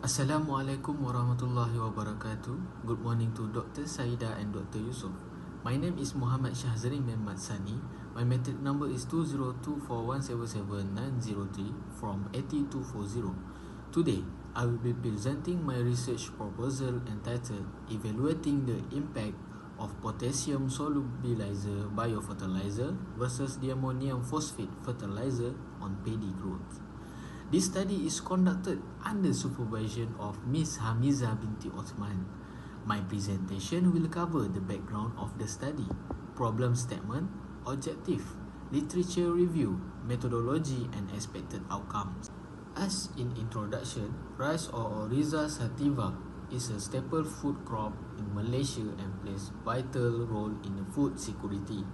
Assalamualaikum warahmatullahi wabarakatuh. Good morning to Dr. Saida and Dr. Yusof. My name is Muhammad Shahzari Mehmet Sani. My metric number is 2024177903 from 80240. Today, I will be presenting my research proposal entitled Evaluating the Impact of Potassium Solubilizer Biofertilizer versus Diammonium Phosphate Fertilizer on Paddy Growth. This study is conducted under supervision of Ms. Hamiza binti Osman. My presentation will cover the background of the study, problem statement, objective, literature review, methodology, and expected outcomes. As in introduction, rice or Oryza sativa is a staple food crop in Malaysia and plays vital role in food security.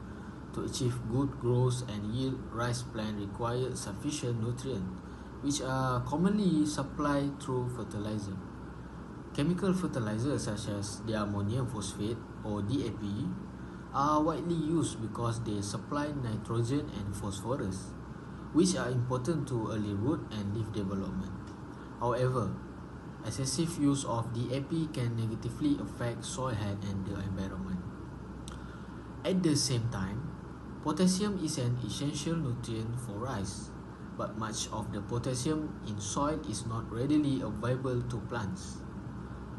To achieve good growth and yield, rice plant require sufficient nutrients, which are commonly supplied through fertilizer. Chemical fertilizers such as diammonium phosphate or DAP are widely used because they supply nitrogen and phosphorus, which are important to early root and leaf development. However, excessive use of DAP can negatively affect soil health and the environment. At the same time, potassium is an essential nutrient for rice, but much of the potassium in soil is not readily available to plants.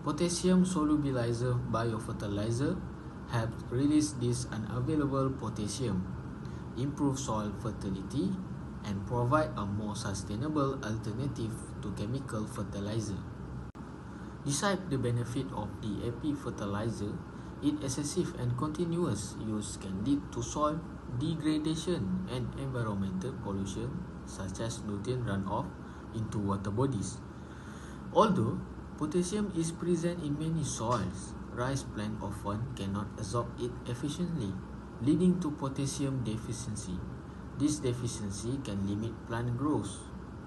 Potassium solubilizer biofertilizer helps release this unavailable potassium, improve soil fertility, and provide a more sustainable alternative to chemical fertilizer. Besides the benefit of DAP fertilizer, its excessive and continuous use can lead to soil degradation and environmental pollution, such as nutrient runoff into water bodies. Although potassium is present in many soils, rice plants often cannot absorb it efficiently, leading to potassium deficiency. This deficiency can limit plant growth,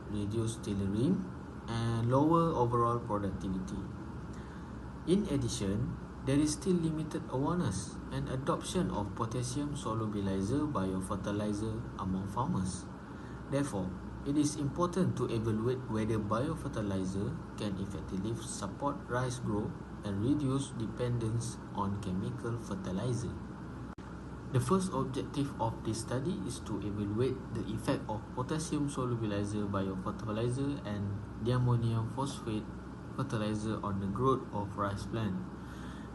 reduce tillering, and lower overall productivity. In addition, there is still limited awareness and adoption of potassium solubilizer biofertilizer among farmers. Therefore, it is important to evaluate whether biofertilizer can effectively support rice growth and reduce dependence on chemical fertilizer. The first objective of this study is to evaluate the effect of potassium solubilizer biofertilizer and diammonium phosphate fertilizer on the growth of rice plant.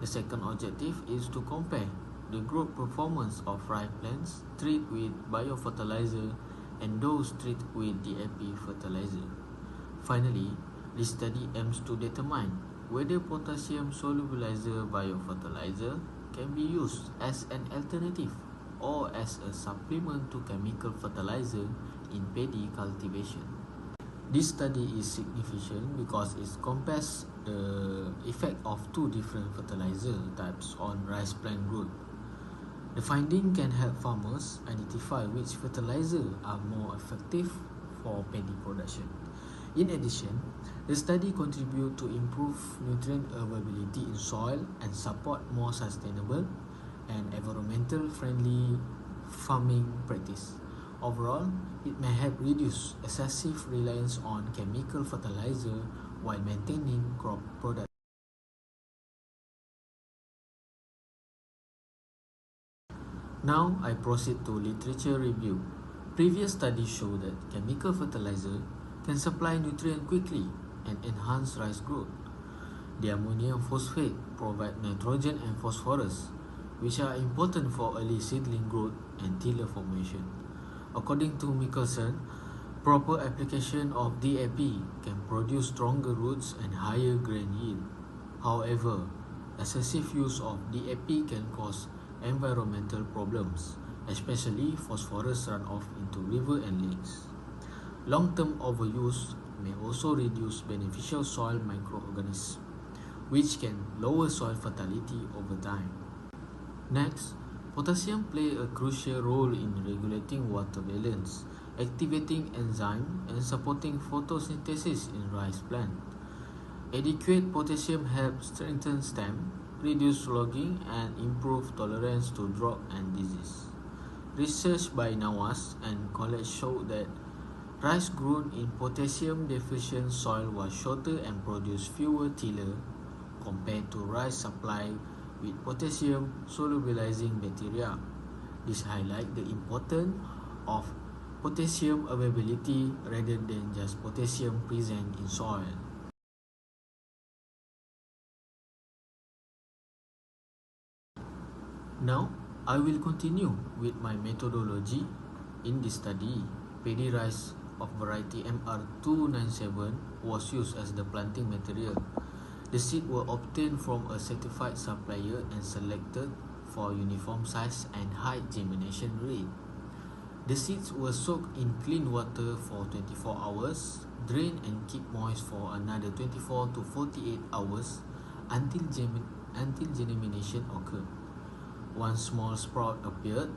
The second objective is to compare the growth performance of rice plants treated with biofertilizer and those treated with DAP fertilizer. Finally, this study aims to determine whether potassium solubilizer biofertilizer can be used as an alternative or as a supplement to chemical fertilizer in paddy cultivation. This study is significant because it compares the effect of two different fertilizer types on rice plant growth. The finding can help farmers identify which fertilizer are more effective for paddy production. In addition, the study contributes to improve nutrient availability in soil and support more sustainable and environmental friendly farming practice. Overall, it may help reduce excessive reliance on chemical fertilizer while maintaining crop production. Now I proceed to literature review. Previous studies show that chemical fertilizer can supply nutrients quickly and enhance rice growth. Diammonium phosphate provide nitrogen and phosphorus, which are important for early seedling growth and tiller formation. According to Mickelson, proper application of DAP can produce stronger roots and higher grain yield. However, excessive use of DAP can cause environmental problems, especially phosphorus runoff into river and lakes. Long-term overuse may also reduce beneficial soil microorganisms, which can lower soil fertility over time. Next, potassium plays a crucial role in regulating water balance, activating enzymes, and supporting photosynthesis in rice plant. Adequate potassium helps strengthen stem, reduce logging, and improve tolerance to drought and disease. Research by Nawas and colleagues showed that Rice grown in potassium deficient soil was shorter and produced fewer tiller compared to rice supplied with potassium solubilizing bacteria. This highlights the importance of potassium availability rather than just potassium present in soil. Now, I will continue with my methodology. In this study, paddy rice of variety MR297 was used as the planting material. The seeds were obtained from a certified supplier and selected for uniform size and high germination rate. The seeds were soaked in clean water for 24 hours, drained and kept moist for another 24 to 48 hours until germination occurred. One small sprout appeared.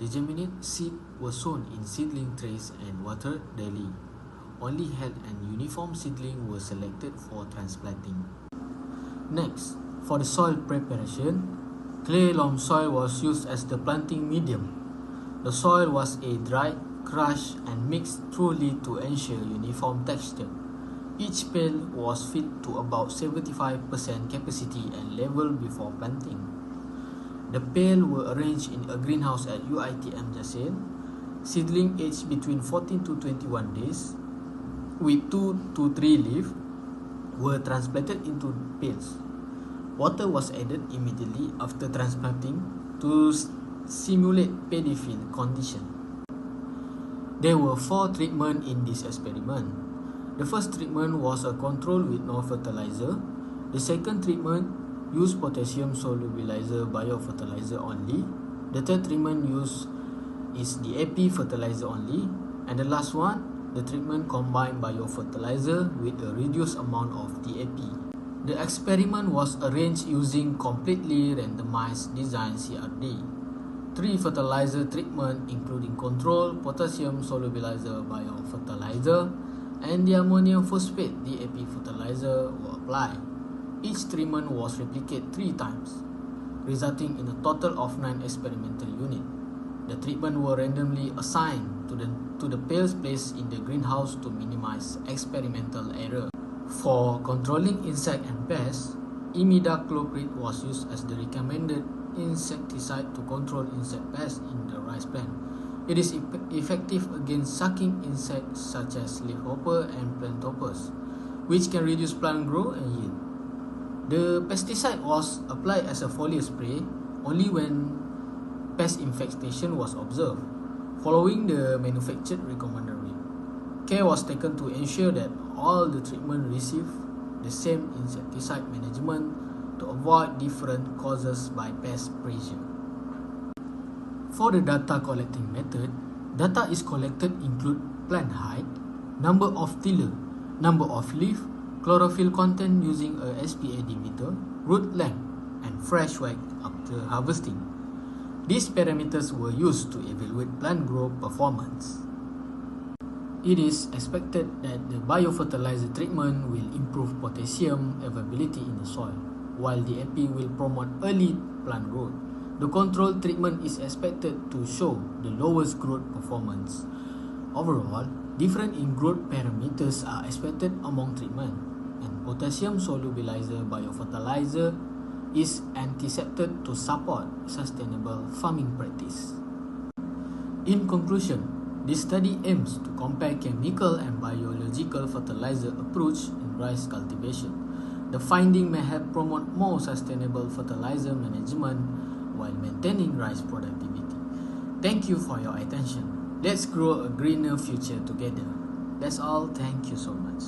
The germinated seed were sown in seedling trays and watered daily. Only healthy and uniform seedlings were selected for transplanting. Next, for the soil preparation, clay loam soil was used as the planting medium. The soil was dried, crushed, and mixed thoroughly to ensure uniform texture. Each pail was filled to about 75% capacity and leveled before planting. The pail were arranged in a greenhouse at UITM Jasin. Seedling aged between 14 to 21 days with 2 to 3 leaves were transplanted into pails. Water was added immediately after transplanting to simulate paddy field condition. There were 4 treatments in this experiment. The first treatment was a control with no fertilizer. The second treatment used potassium solubilizer biofertilizer only. The third treatment used is the DAP fertilizer only. And the last one, the treatment combined biofertilizer with a reduced amount of DAP. The experiment was arranged using completely randomized design CRD. 3 fertilizer treatments including control, potassium solubilizer biofertilizer, and Diammonium phosphate DAP fertilizer were applied. Each treatment was replicated 3 times, resulting in a total of 9 experimental units. The treatment were randomly assigned to the pails placed in the greenhouse to minimize experimental error. For controlling insect and pests, imidacloprid was used as the recommended insecticide to control insect pests in the rice plant. It is effective against sucking insects such as leafhopper and planthoppers, which can reduce plant growth and yield. The pesticide was applied as a foliar spray only when pest infestation was observed, following the manufacturer recommended rate. Care was taken to ensure that all the treatment received the same insecticide management to avoid different causes by pest pressure. For the data collecting method, data is collected include plant height, number of tiller, number of leaf, chlorophyll content using a SPA dimeter, root length, and fresh weight after harvesting. These parameters were used to evaluate plant growth performance. It is expected that the biofertilizer treatment will improve potassium availability in the soil, while the DAP will promote early plant growth. The control treatment is expected to show the lowest growth performance. Overall, different in growth parameters are expected among treatment, and potassium solubilizer biofertilizer is anticipated to support sustainable farming practice. In conclusion, this study aims to compare chemical and biological fertilizer approach in rice cultivation. The finding may help promote more sustainable fertilizer management while maintaining rice productivity. Thank you for your attention. Let's grow a greener future together. That's all. Thank you so much.